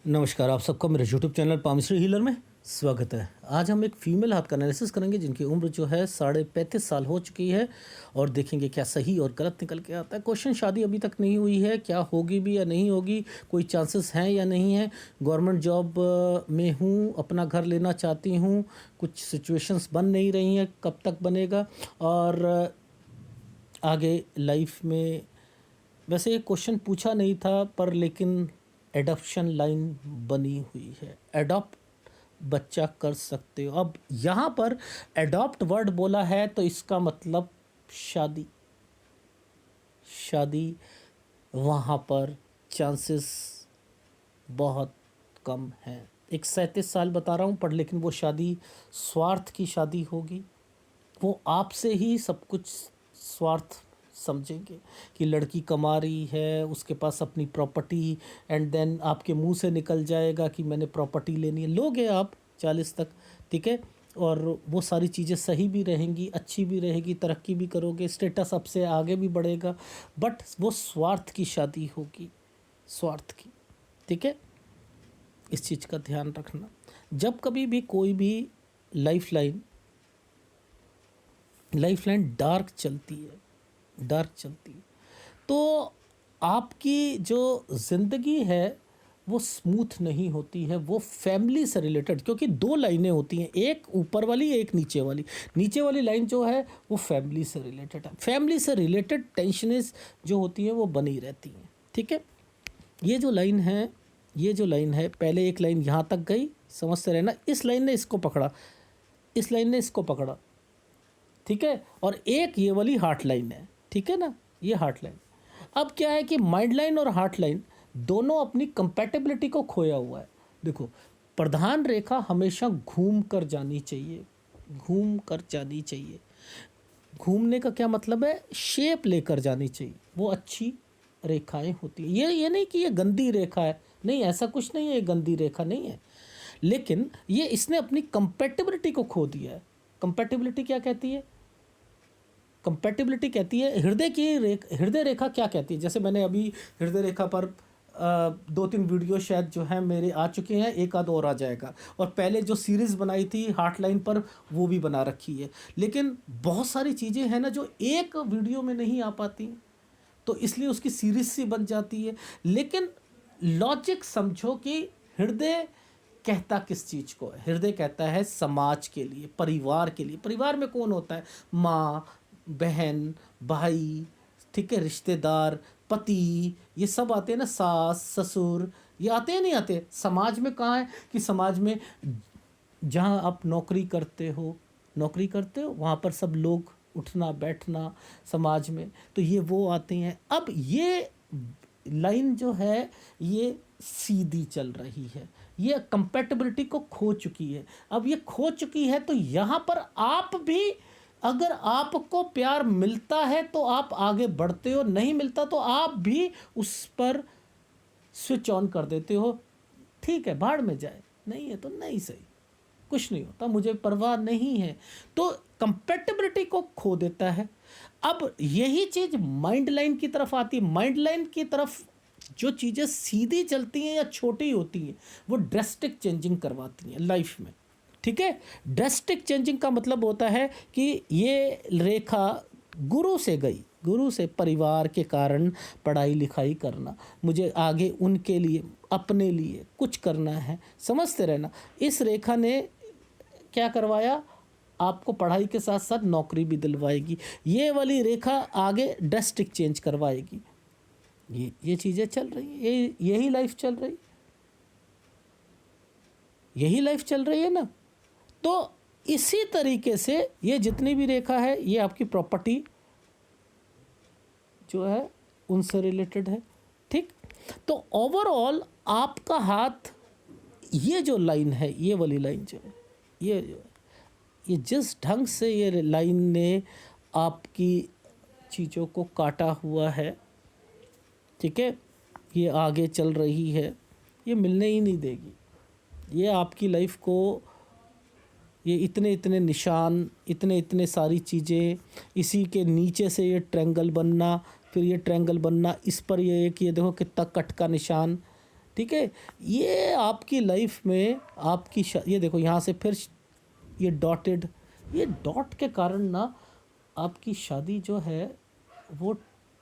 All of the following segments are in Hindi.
नमस्कार, आप सबका मेरे यूट्यूब चैनल पामिस्ट्री हीलर में स्वागत है। आज हम एक फीमेल हाथ का एनालिसिस करेंगे जिनकी उम्र जो है 35.5 साल हो चुकी है और देखेंगे क्या सही और गलत निकल के आता है। क्वेश्चन, शादी अभी तक नहीं हुई है, क्या होगी भी या नहीं होगी, कोई चांसेस हैं या नहीं है, गवर्नमेंट जॉब में हूँ, अपना घर लेना चाहती हूँ, कुछ सिचुएशंस बन नहीं रही हैं, कब तक बनेगा, और आगे लाइफ में। वैसे ये क्वेश्चन पूछा नहीं था पर लेकिन एडॉप्शन लाइन बनी हुई है। एडॉप्ट बच्चा कर सकते हो। अब यहाँ पर एडॉप्ट वर्ड बोला है तो इसका मतलब शादी। शादी वहाँ पर चांसेस बहुत कम हैं। एक 37 साल बता रहा हूँ पर लेकिन वो शादी स्वार्थ की शादी होगी। वो आपसे ही सब कुछ स्वार्थ समझेंगे कि लड़की कमा रही है, उसके पास अपनी प्रॉपर्टी, एंड देन आपके मुंह से निकल जाएगा कि मैंने प्रॉपर्टी लेनी है। लोगे आप 40 तक, ठीक है, और वो सारी चीज़ें सही भी रहेंगी, अच्छी भी रहेगी, तरक्की भी करोगे, स्टेटस आपसे आगे भी बढ़ेगा, बट वो स्वार्थ की शादी होगी, स्वार्थ की, ठीक है। इस चीज़ का ध्यान रखना। जब कभी भी कोई भी लाइफ लाइन डार्क चलती है तो आपकी जो ज़िंदगी है वो स्मूथ नहीं होती है। वो फैमिली से रिलेटेड, क्योंकि दो लाइनें होती हैं, एक ऊपर वाली एक नीचे वाली। नीचे वाली लाइन जो है वो फैमिली से रिलेटेड है। फैमिली से रिलेटेड टेंशनेस जो होती हैं वो बनी रहती हैं, ठीक है। ये जो लाइन है पहले एक लाइन यहाँ तक गई, समझते रहना। इस लाइन ने इसको पकड़ा, इस लाइन ने इसको पकड़ा, ठीक है, और एक ये वाली हार्ट लाइन है, ठीक है ना, ये हार्ट लाइन। अब क्या है कि माइंड लाइन और हार्ट लाइन दोनों अपनी कंपैटिबिलिटी को खोया हुआ है। देखो, प्रधान रेखा हमेशा घूम कर जानी चाहिए, घूम कर जानी चाहिए। घूमने का क्या मतलब है? शेप लेकर जानी चाहिए। वो अच्छी रेखाएं होती है। ये नहीं कि ये गंदी रेखा है, नहीं, ऐसा कुछ नहीं है, ये गंदी रेखा नहीं है, लेकिन ये इसने अपनी कंपैटिबिलिटी को खो दिया है। कंपैटिबिलिटी क्या कहती है? कंपैटिबिलिटी कहती है हृदय रेखा क्या कहती है? जैसे मैंने अभी हृदय रेखा पर 2-3 वीडियो शायद जो है मेरे आ चुके हैं, एक आध और आ जाएगा, और पहले जो सीरीज़ बनाई थी हार्ट लाइन पर वो भी बना रखी है। लेकिन बहुत सारी चीज़ें हैं ना जो एक वीडियो में नहीं आ पाती, तो इसलिए उसकी सीरीज सी बन जाती है। लेकिन लॉजिक समझो कि हृदय कहता किस चीज़ को है? हृदय कहता है समाज के लिए, परिवार के लिए। परिवार में कौन होता है? माँ, बहन, भाई, ठीक है, रिश्तेदार, पति, ये सब आते हैं ना, सास, ससुर, ये आते हैं नहीं आते? समाज में कहाँ है कि समाज में जहाँ आप नौकरी करते हो वहाँ पर सब लोग उठना बैठना समाज में, तो ये वो आते हैं। अब ये लाइन जो है ये सीधी चल रही है, ये कंपैटिबिलिटी को खो चुकी है। अब ये खो चुकी है तो यहाँ पर आप भी, अगर आपको प्यार मिलता है तो आप आगे बढ़ते हो, नहीं मिलता तो आप भी उस पर स्विच ऑन कर देते हो। ठीक है, भाड़ में जाए, नहीं है तो नहीं सही, कुछ नहीं होता, मुझे परवाह नहीं है। तो कंपैटिबिलिटी को खो देता है। अब यही चीज़ माइंड लाइन की तरफ आती है। माइंड लाइन की तरफ जो चीज़ें सीधी चलती हैं या छोटी होती हैं वो ड्रेस्टिक चेंजिंग करवाती हैं लाइफ में, ठीक है। ड्रेस्टिक चेंजिंग का मतलब होता है कि ये रेखा गुरु से गई, गुरु से परिवार के कारण पढ़ाई लिखाई करना, मुझे आगे उनके लिए अपने लिए कुछ करना है, समझते रहना। इस रेखा ने क्या करवाया? आपको पढ़ाई के साथ साथ नौकरी भी दिलवाएगी। ये वाली रेखा आगे ड्रेस्टिक चेंज करवाएगी। ये चीज़ें चल रही हैं, यही लाइफ चल रही, यही लाइफ चल रही है ना। तो इसी तरीके से ये जितनी भी रेखा है ये आपकी प्रॉपर्टी जो है उनसे रिलेटेड है, ठीक। तो ओवरऑल आपका हाथ, ये जो लाइन है, ये वाली लाइन जो है, ये जिस ढंग से ये लाइन ने आपकी चीज़ों को काटा हुआ है, ठीक है, ये आगे चल रही है, ये मिलने ही नहीं देगी। ये आपकी लाइफ को, ये इतने इतने निशान, इतने इतने सारी चीज़ें, इसी के नीचे से ये ट्रायंगल बनना, फिर ये ट्रायंगल बनना, इस पर ये एक, ये देखो कितना कट का निशान, ठीक है। ये आपकी लाइफ में आपकी ये देखो यहाँ से फिर ये डॉटेड, ये डॉट के कारण ना आपकी शादी जो है वो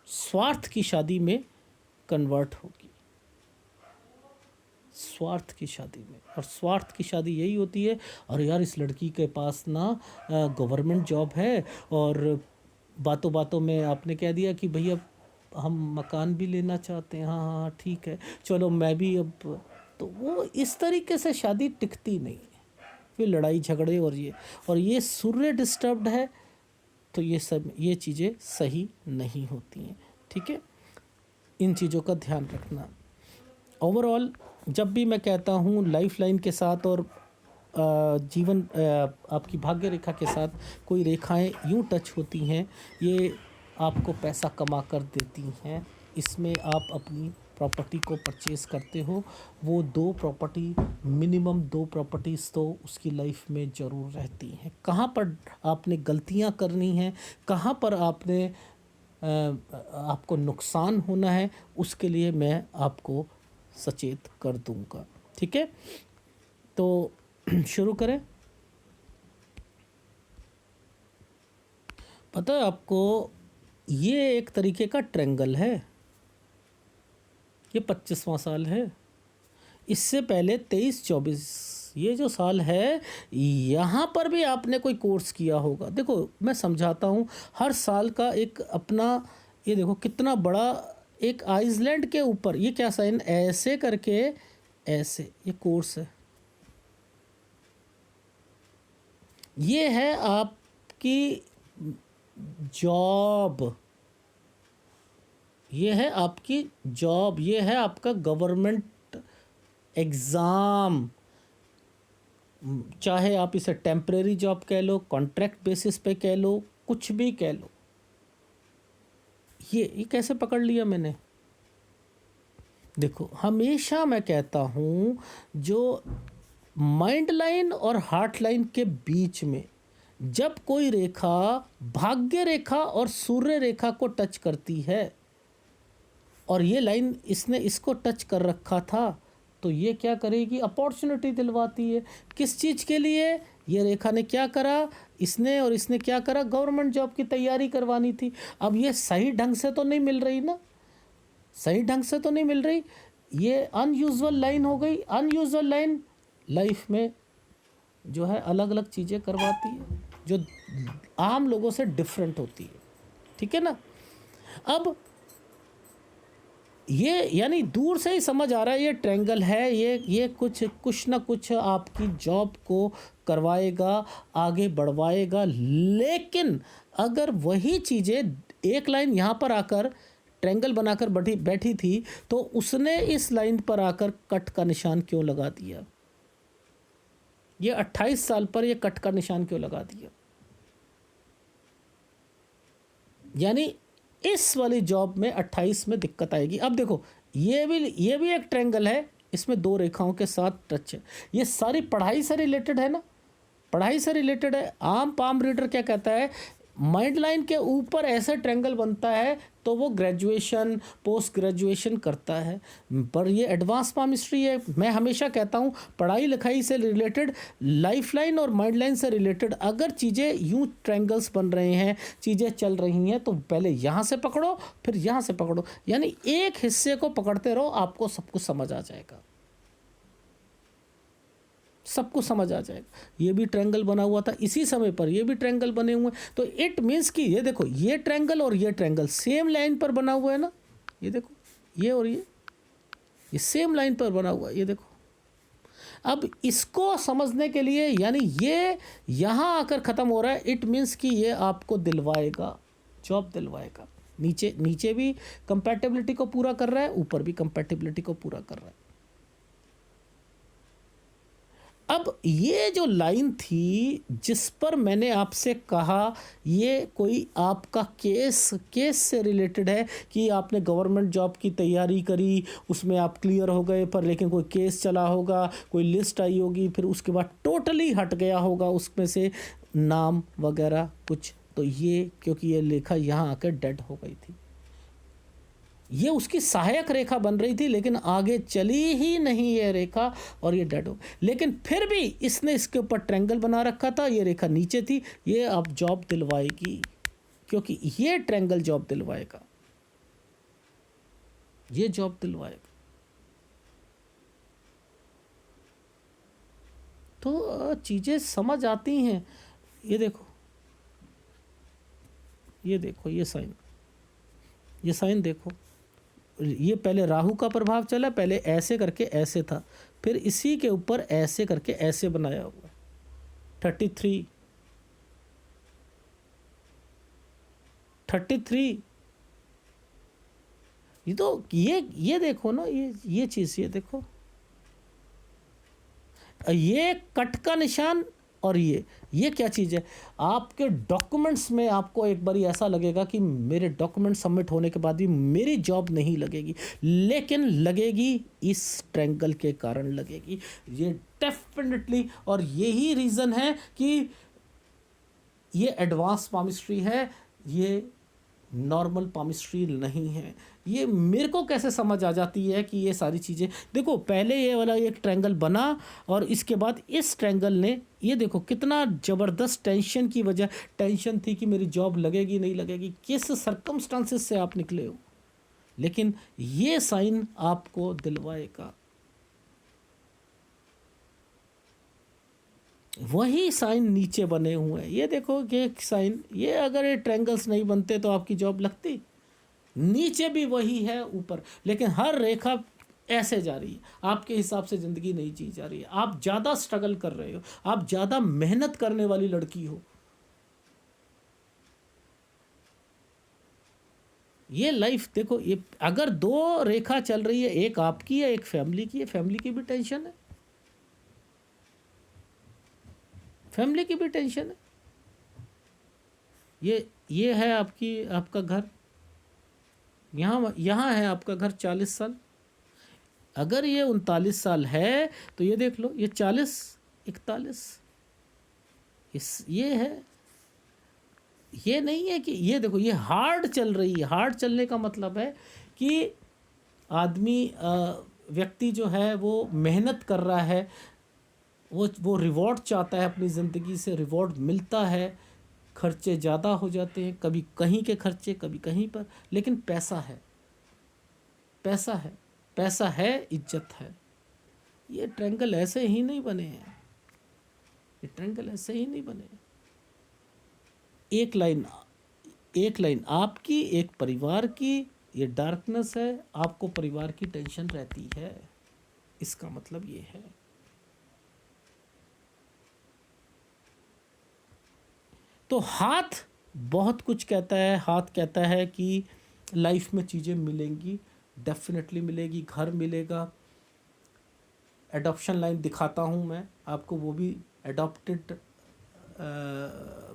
स्वार्थ की शादी में कन्वर्ट होगी, स्वार्थ की शादी में। और स्वार्थ की शादी यही होती है, और यार इस लड़की के पास ना गवर्नमेंट जॉब है, और बातों बातों में आपने कह दिया कि भैया हम मकान भी लेना चाहते हैं, हाँ हाँ हाँ, ठीक है चलो मैं भी अब, तो वो इस तरीके से शादी टिकती नहीं है, फिर लड़ाई झगड़े और ये सूर्य डिस्टर्ब्ड है, तो ये चीज़ें सही नहीं होती हैं, ठीक है। इन चीज़ों का ध्यान रखना। ओवरऑल जब भी मैं कहता हूँ लाइफ लाइन के साथ और जीवन आपकी भाग्य रेखा के साथ कोई रेखाएं यूं टच होती हैं, ये आपको पैसा कमा कर देती हैं। इसमें आप अपनी प्रॉपर्टी को परचेज करते हो, वो मिनिमम दो प्रॉपर्टीज़ तो उसकी लाइफ में ज़रूर रहती हैं। कहाँ पर आपने गलतियाँ करनी हैं, कहाँ पर आपको नुकसान होना है, उसके लिए मैं आपको सचेत कर दूंगा, ठीक है। तो शुरू करें। पता है आपको, ये एक तरीके का ट्रायंगल है, ये 25वां साल है। इससे पहले 23-24 ये जो साल है, यहाँ पर भी आपने कोई कोर्स किया होगा। देखो मैं समझाता हूँ, हर साल का एक अपना, ये देखो कितना बड़ा एक आइसलैंड के ऊपर, ये क्या साइन ऐसे करके, ऐसे ये कोर्स है। ये है आपकी जॉब, ये है आपकी जॉब, ये है आपका गवर्नमेंट एग्ज़ाम, चाहे आप इसे टेम्परेरी जॉब कह लो, कॉन्ट्रैक्ट बेसिस पे कह लो, कुछ भी कह लो। ये कैसे पकड़ लिया मैंने? देखो हमेशा मैं कहता हूँ, जो माइंड लाइन और हार्ट लाइन के बीच में जब कोई रेखा भाग्य रेखा और सूर्य रेखा को टच करती है, और ये लाइन इसने इसको टच कर रखा था, तो ये क्या करेगी? अपॉर्चुनिटी दिलवाती है। किस चीज़ के लिए? ये रेखा ने क्या करा, इसने क्या करा? गवर्नमेंट जॉब की तैयारी करवानी थी। अब ये सही ढंग से तो नहीं मिल रही ना, सही ढंग से तो नहीं मिल रही, ये अनयूजुअल लाइन हो गई। अनयूजुअल लाइन लाइफ में जो है अलग अलग चीज़ें करवाती है, जो आम लोगों से डिफरेंट होती है, ठीक है ना। अब ये यानी दूर से ही समझ आ रहा है, ये ट्रायंगल है, ये कुछ ना कुछ आपकी जॉब को करवाएगा, आगे बढ़वाएगा। लेकिन अगर वही चीज़ें एक लाइन यहाँ पर आकर ट्रायंगल बनाकर बैठी थी, तो उसने इस लाइन पर आकर कट का निशान क्यों लगा दिया? ये 28 साल पर ये कट का निशान क्यों लगा दिया? यानी इस वाली जॉब में 28 में दिक्कत आएगी। अब देखो ये भी एक ट्रायंगल है, इसमें दो रेखाओं के साथ टच है। ये सारी पढ़ाई से रिलेटेड है ना, पढ़ाई से रिलेटेड है। आम पाम रीडर क्या कहता है, माइंड लाइन के ऊपर ऐसा ट्रायंगल बनता है तो वो ग्रेजुएशन पोस्ट ग्रेजुएशन करता है, पर ये एडवांस पामिस्ट्री है। मैं हमेशा कहता हूँ पढ़ाई लिखाई से रिलेटेड, लाइफ लाइन और माइंड लाइन से रिलेटेड अगर चीज़ें यूँ ट्रायंगल्स बन रहे हैं, चीज़ें चल रही हैं, तो पहले यहाँ से पकड़ो फिर यहाँ से पकड़ो, यानी एक हिस्से को पकड़ते रहो, आपको सब कुछ समझ आ जाएगा, सब कुछ समझ आ जाएगा। ये भी ट्रायंगल बना हुआ था इसी समय पर, ये भी ट्रायंगल बने हुए हैं, तो इट मीन्स कि ये देखो ये ट्रायंगल और ये ट्रायंगल सेम लाइन पर बना हुआ है ना, ये देखो ये और ये सेम लाइन पर बना हुआ है, ये देखो। अब इसको समझने के लिए, यानी ये यहाँ आकर ख़त्म हो रहा है, इट मीन्स कि ये आपको दिलवाएगा, जॉब दिलवाएगा। नीचे भी कंपैटिबिलिटी को पूरा कर रहा है, ऊपर भी कंपैटिबिलिटी को पूरा कर रहा है। अब ये जो लाइन थी जिस पर मैंने आपसे कहा ये कोई आपका केस से रिलेटेड है कि आपने गवर्नमेंट जॉब की तैयारी करी, उसमें आप क्लियर हो गए, पर लेकिन कोई केस चला होगा, कोई लिस्ट आई होगी, फिर उसके बाद टोटली हट गया होगा उसमें से नाम वगैरह कुछ, तो ये क्योंकि ये लेखा यहाँ आकर डेड हो गई थी। ये उसकी सहायक रेखा बन रही थी, लेकिन आगे चली ही नहीं ये रेखा और ये डेड हो। लेकिन फिर भी इसने इसके ऊपर ट्रायंगल बना रखा था, ये रेखा नीचे थी, ये अब जॉब दिलवाएगी, क्योंकि ये ट्रायंगल जॉब दिलवाएगा, ये जॉब दिलवाएगा। तो चीज़ें समझ आती हैं। ये देखो, ये देखो, ये साइन देखो, ये पहले राहु का प्रभाव चला, पहले ऐसे करके ऐसे था, फिर इसी के ऊपर ऐसे करके ऐसे बनाया हुआ 33। ये तो ये देखो ना, ये चीज़, ये देखो, ये कट का निशान, और ये क्या चीज़ है। आपके डॉक्यूमेंट्स में आपको एक बारी ऐसा लगेगा कि मेरे डॉक्यूमेंट सबमिट होने के बाद भी मेरी जॉब नहीं लगेगी, लेकिन लगेगी, इस ट्रायंगल के कारण लगेगी, ये डेफिनेटली। और यही रीज़न है कि ये एडवांस पामिस्ट्री है, ये नॉर्मल पामिस्ट्री नहीं है। ये मेरे को कैसे समझ आ जाती है कि ये सारी चीज़ें, देखो पहले ये वाला एक ट्रायंगल बना, और इसके बाद इस ट्रायंगल ने, ये देखो कितना ज़बरदस्त टेंशन थी कि मेरी जॉब लगेगी नहीं लगेगी, किस सर्कमस्टांसेस से आप निकले हो, लेकिन ये साइन आपको दिलवाएगा। वही साइन नीचे बने हुए हैं, ये देखो कि साइन, ये अगर ये ट्रायंगल्स नहीं बनते तो आपकी जॉब लगती। नीचे भी वही है, ऊपर, लेकिन हर रेखा ऐसे जा रही है, आपके हिसाब से ज़िंदगी नहीं जी जा रही है। आप ज़्यादा स्ट्रगल कर रहे हो, आप ज़्यादा मेहनत करने वाली लड़की हो। ये लाइफ देखो, ये अगर दो रेखा चल रही है, एक आपकी है, एक फैमिली की है, फैमिली की भी टेंशन है, फैमिली की भी टेंशन है। ये है आपका घर, यहाँ है आपका घर 40 साल, अगर ये 39 साल है तो ये देख लो, ये 40, 41, ये है। ये नहीं है कि ये देखो, ये हार्ड चल रही है। हार्ड चलने का मतलब है कि आदमी, व्यक्ति जो है वो मेहनत कर रहा है, वो रिवॉर्ड चाहता है, अपनी ज़िंदगी से रिवॉर्ड मिलता है, खर्चे ज़्यादा हो जाते हैं, कभी कहीं के खर्चे, कभी कहीं पर, लेकिन पैसा है, पैसा है, पैसा है, इज्जत है। ये ट्रायंगल ऐसे ही नहीं बने हैं, ये ट्रायंगल ऐसे ही नहीं बने। एक लाइन आपकी, एक परिवार की, ये डार्कनेस है, आपको परिवार की टेंशन रहती है, इसका मतलब ये है। तो हाथ बहुत कुछ कहता है, हाथ कहता है कि लाइफ में चीज़ें मिलेंगी, डेफिनेटली मिलेगी, घर मिलेगा। एडॉप्शन लाइन दिखाता हूँ मैं आपको, वो भी एडॉप्टेड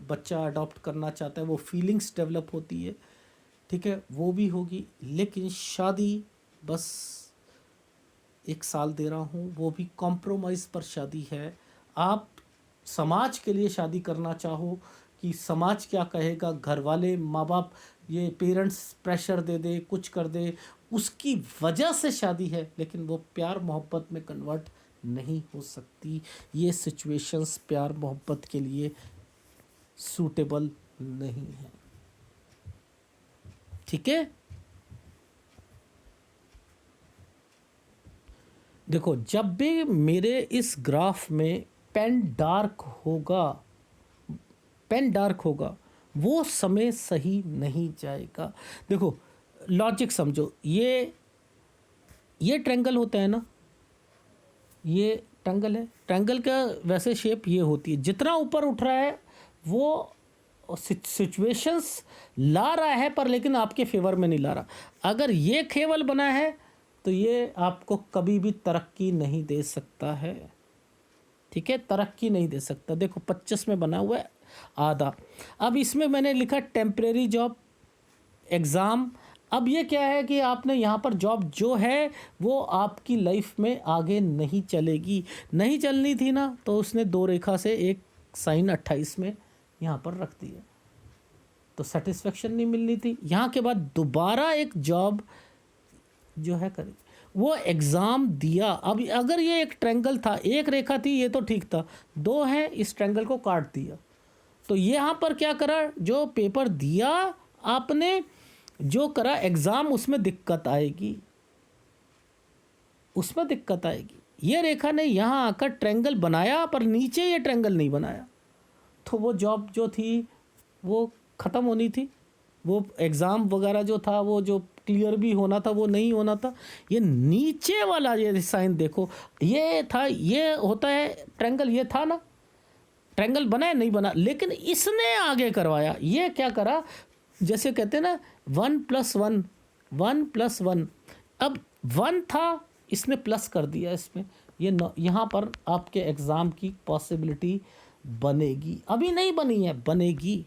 बच्चा अडॉप्ट करना चाहता है, वो फीलिंग्स डेवलप होती है, ठीक है, वो भी होगी। लेकिन शादी बस 1 साल दे रहा हूँ, वो भी कॉम्प्रोमाइज़ पर शादी है। आप समाज के लिए शादी करना चाहो कि समाज क्या कहेगा, घर वाले, माँ बाप, ये पेरेंट्स प्रेशर दे दे, कुछ कर दे, उसकी वजह से शादी है, लेकिन वो प्यार मोहब्बत में कन्वर्ट नहीं हो सकती। ये सिचुएशंस प्यार मोहब्बत के लिए सूटेबल नहीं है, ठीक है। देखो, जब भी मेरे इस ग्राफ में पेन डार्क होगा, वो समय सही नहीं जाएगा। देखो लॉजिक समझो, ये ट्रायंगल होता है ना, ये ट्रायंगल है, ट्रायंगल का वैसे शेप ये होती है, जितना ऊपर उठ रहा है वो सिचुएशंस ला रहा है, पर लेकिन आपके फेवर में नहीं ला रहा। अगर ये केवल बना है तो ये आपको कभी भी तरक्की नहीं दे सकता है, ठीक है, तरक्की नहीं दे सकता। देखो 25 में बना हुआ है आधा, अब इसमें मैंने लिखा टेम्परेरी जॉब, एग्ज़ाम। अब ये क्या है कि आपने यहाँ पर जॉब जो है वो आपकी लाइफ में आगे नहीं चलेगी, नहीं चलनी थी ना, तो उसने 2 रेखा से एक साइन 28 में यहाँ पर रख दिया, तो सेटिस्फेक्शन नहीं मिलनी थी। यहाँ के बाद दोबारा एक जॉब जो है करेगी। वो एग्ज़ाम दिया। अब अगर ये एक ट्रायंगल था, एक रेखा थी, ये तो ठीक था, दो है, इस ट्रायंगल को काट दिया। तो यहाँ पर क्या करा, जो पेपर दिया आपने, जो करा एग्ज़ाम, उसमें दिक्कत आएगी, उसमें दिक्कत आएगी। ये रेखा ने यहाँ आकर ट्रायंगल बनाया पर नीचे ये ट्रायंगल नहीं बनाया, तो वो जॉब जो थी वो ख़त्म होनी थी, वो एग्ज़ाम वगैरह जो था वो जो क्लियर भी होना था वो नहीं होना था। ये नीचे वाला ये साइन देखो, ये था, ये होता है ट्रायंगल, ये था ना, ट्रायंगल बना है नहीं बना, लेकिन इसने आगे करवाया। ये क्या करा, जैसे कहते हैं ना 1+1, 1+1, अब 1 था, इसने प्लस कर दिया इसमें। ये यहाँ पर आपके एग्ज़ाम की पॉसिबिलिटी बनेगी, अभी नहीं बनी है, बनेगी,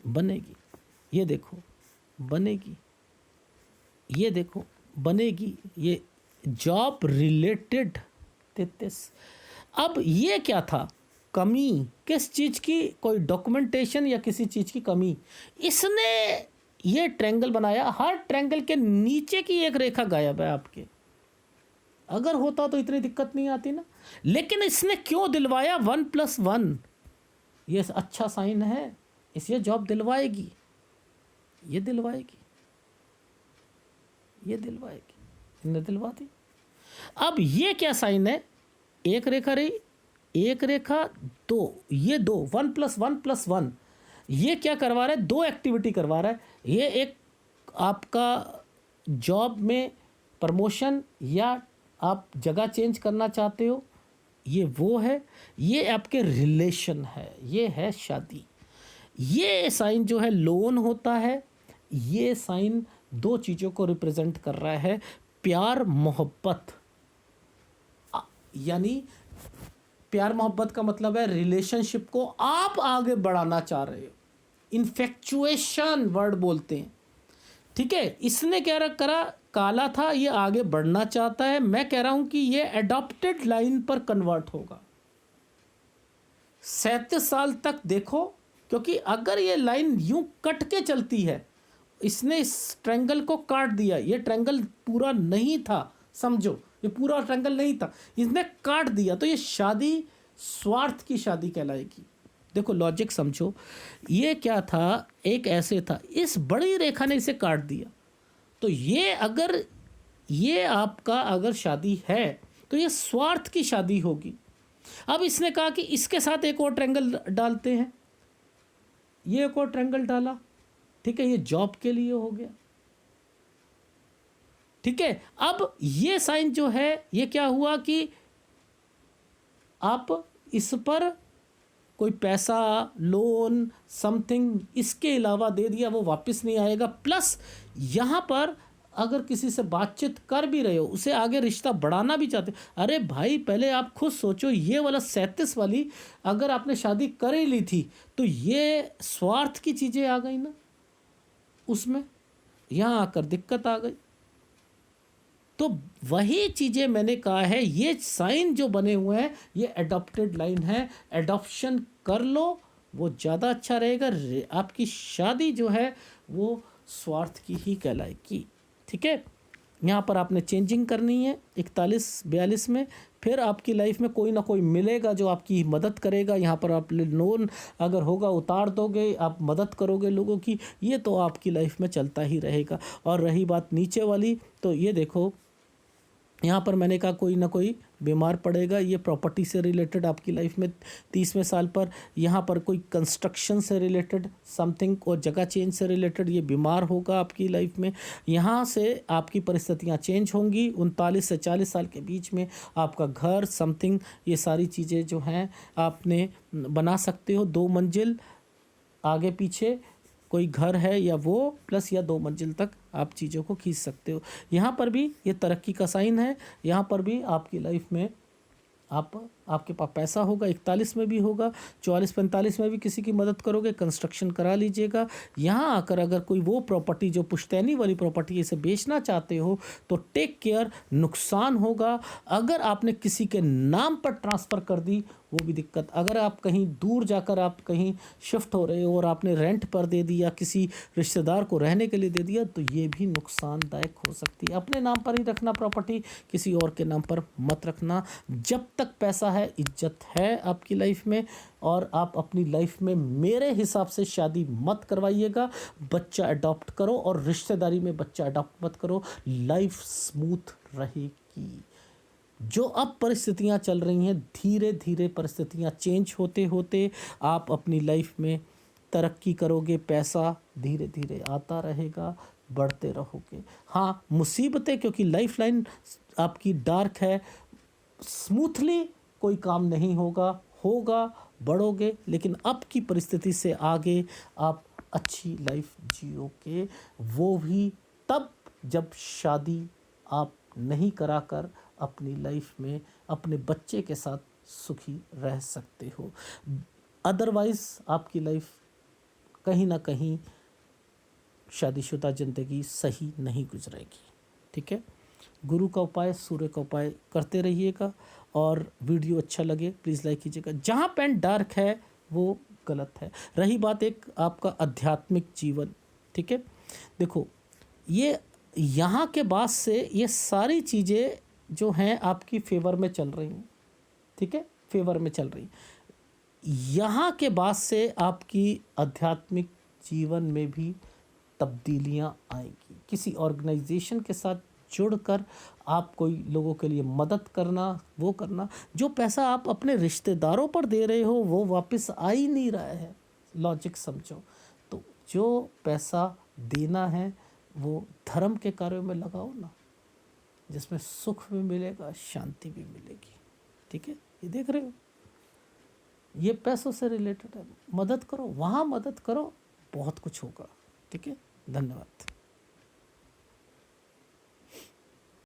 बनेगी। ये देखो बनेगी, ये देखो बनेगी, ये जॉब रिलेटेड 33। अब ये क्या था, कमी किस चीज़ की, कोई डॉक्यूमेंटेशन या किसी चीज़ की कमी। इसने ये ट्रायंगल बनाया, हर ट्रायंगल के नीचे की एक रेखा गायब है आपके। अगर होता तो इतनी दिक्कत नहीं आती ना, लेकिन इसने क्यों दिलवाया 1+1, ये अच्छा साइन है, इसलिए जॉब दिलवाएगी, ये दिलवाएगी, ये दिलवाएगी, इन्हें दिलवा दी। अब ये क्या साइन है, एक रेखा रही, एक रेखा, दो, ये दो, 1+1+1, ये क्या करवा रहा है, दो एक्टिविटी करवा रहा है। ये एक आपका जॉब में प्रमोशन या आप जगह चेंज करना चाहते हो, ये वो है। ये आपके रिलेशन है, ये है शादी। ये साइन जो है लोन होता है, ये साइन दो चीज़ों को रिप्रेजेंट कर रहा है, प्यार मोहब्बत, यानी प्यार मोहब्बत का मतलब है रिलेशनशिप को आप आगे बढ़ाना चाह रहे हो, इन्फेक्चुएशन वर्ड बोलते हैं, ठीक है। इसने क्या करा, काला था, ये आगे बढ़ना चाहता है। मैं कह रहा हूं कि ये एडॉप्टेड लाइन पर कन्वर्ट होगा 37 साल तक, देखो, क्योंकि अगर ये लाइन यूं कट के चलती है, इसने इस ट्रायंगल को काट दिया, ये ट्रायंगल पूरा नहीं था, समझो ये पूरा ट्रायंगल नहीं था, इसने काट दिया, तो ये शादी स्वार्थ की शादी कहलाएगी। देखो लॉजिक समझो, ये क्या था, एक ऐसे था, इस बड़ी रेखा ने इसे काट दिया, तो ये अगर ये आपका अगर शादी है तो ये स्वार्थ की शादी होगी। अब इसने कहा कि इसके साथ एक और ट्रायंगल डालते हैं, ये एक और ट्रायंगल डाला, ठीक है, ये जॉब के लिए हो गया, ठीक है। अब ये साइन जो है, ये क्या हुआ कि आप इस पर कोई पैसा, लोन, समथिंग इसके अलावा दे दिया, वो वापस नहीं आएगा। प्लस यहाँ पर अगर किसी से बातचीत कर भी रहे हो, उसे आगे रिश्ता बढ़ाना भी चाहते हो, अरे भाई पहले आप खुद सोचो, ये वाला 37 वाली अगर आपने शादी कर ही ली थी तो ये स्वार्थ की चीज़ें आ गई ना उसमें, यहाँ आकर दिक्कत आ गई। तो वही चीज़ें मैंने कहा है, ये साइन जो बने हुए हैं ये एडॉप्टेड लाइन है, एडॉप्शन कर लो, वो ज़्यादा अच्छा रहेगा। आपकी शादी जो है वो स्वार्थ की ही कहलाएगी, ठीक है। यहाँ पर आपने चेंजिंग करनी है 41-42 में, फिर आपकी लाइफ में कोई ना कोई मिलेगा जो आपकी मदद करेगा। यहाँ पर आप लोन अगर होगा उतार दोगे, आप मदद करोगे लोगों की, ये तो आपकी लाइफ में चलता ही रहेगा। और रही बात नीचे वाली, तो ये देखो यहाँ पर मैंने कहा कोई ना कोई बीमार पड़ेगा, ये प्रॉपर्टी से रिलेटेड आपकी लाइफ में 30वें साल पर, यहाँ पर कोई कंस्ट्रक्शन से रिलेटेड समथिंग और जगह चेंज से रिलेटेड ये बीमार होगा आपकी लाइफ में। यहाँ से आपकी परिस्थितियाँ चेंज होंगी। 39 से 40 साल के बीच में आपका घर समथिंग, ये सारी चीज़ें जो हैं आपने बना सकते हो। 2 मंजिल आगे पीछे कोई घर है या वो, प्लस या 2 मंजिल तक आप चीज़ों को खींच सकते हो। यहाँ पर भी ये तरक्की का साइन है, यहाँ पर भी आपकी लाइफ में आप आपके पास पैसा होगा, 41 में भी होगा, 44-45 में भी किसी की मदद करोगे, कंस्ट्रक्शन करा लीजिएगा। यहाँ आकर अगर कोई वो प्रॉपर्टी जो पुश्तैनी वाली प्रॉपर्टी है इसे बेचना चाहते हो तो टेक केयर, नुकसान होगा। अगर आपने किसी के नाम पर ट्रांसफ़र कर दी वो भी दिक्कत। अगर आप कहीं दूर जाकर आप कहीं शिफ्ट हो रहे हो और आपने रेंट पर दे दिया, किसी रिश्तेदार को रहने के लिए दे दिया, तो ये भी नुकसानदायक हो सकती है। अपने नाम पर ही रखना प्रॉपर्टी, किसी और के नाम पर मत रखना। जब तक पैसा है, इज्जत है आपकी लाइफ में। और आप अपनी लाइफ में मेरे हिसाब से शादी मत करवाइएगा, बच्चा अडॉप्ट करो, और रिश्तेदारी में बच्चा अडॉप्ट मत करो। लाइफ स्मूथ रहेगी। जो अब परिस्थितियां चल रही हैं, धीरे धीरे परिस्थितियां चेंज होते होते आप अपनी लाइफ में तरक्की करोगे, पैसा धीरे धीरे आता रहेगा, बढ़ते रहोगे। हाँ, मुसीबतें, क्योंकि लाइफ लाइन आपकी डार्क है, स्मूथली कोई काम नहीं होगा, बढ़ोगे, लेकिन अब की परिस्थिति से आगे आप अच्छी लाइफ जियोगे। वो भी तब जब शादी आप नहीं कराकर अपनी लाइफ में अपने बच्चे के साथ सुखी रह सकते हो। अदरवाइज़ आपकी लाइफ कहीं ना कहीं शादीशुदा ज़िंदगी सही नहीं गुजरेगी। ठीक है, गुरु का उपाय, सूर्य का उपाय करते रहिएगा। और वीडियो अच्छा लगे प्लीज़ लाइक कीजिएगा। जहाँ पेन डार्क है वो गलत है। रही बात एक आपका आध्यात्मिक जीवन, ठीक है, देखो ये यहाँ के बाद से ये सारी चीज़ें जो हैं आपकी फेवर में चल रही हैं। ठीक है, फेवर में चल रही। यहाँ के बाद से आपकी आध्यात्मिक जीवन में भी तब्दीलियाँ आएंगी। किसी ऑर्गेनाइजेशन के साथ जुड़कर आप कोई लोगों के लिए मदद करना, वो करना। जो पैसा आप अपने रिश्तेदारों पर दे रहे हो वो वापस आ ही नहीं रहा है, लॉजिक समझो। तो जो पैसा देना है वो धर्म के कार्यों में लगाओ ना, जिसमें सुख भी मिलेगा, शांति भी मिलेगी। ठीक है, ये देख रहे हो, ये पैसों से रिलेटेड है। मदद करो, वहाँ मदद करो, बहुत कुछ होगा। ठीक है, धन्यवाद।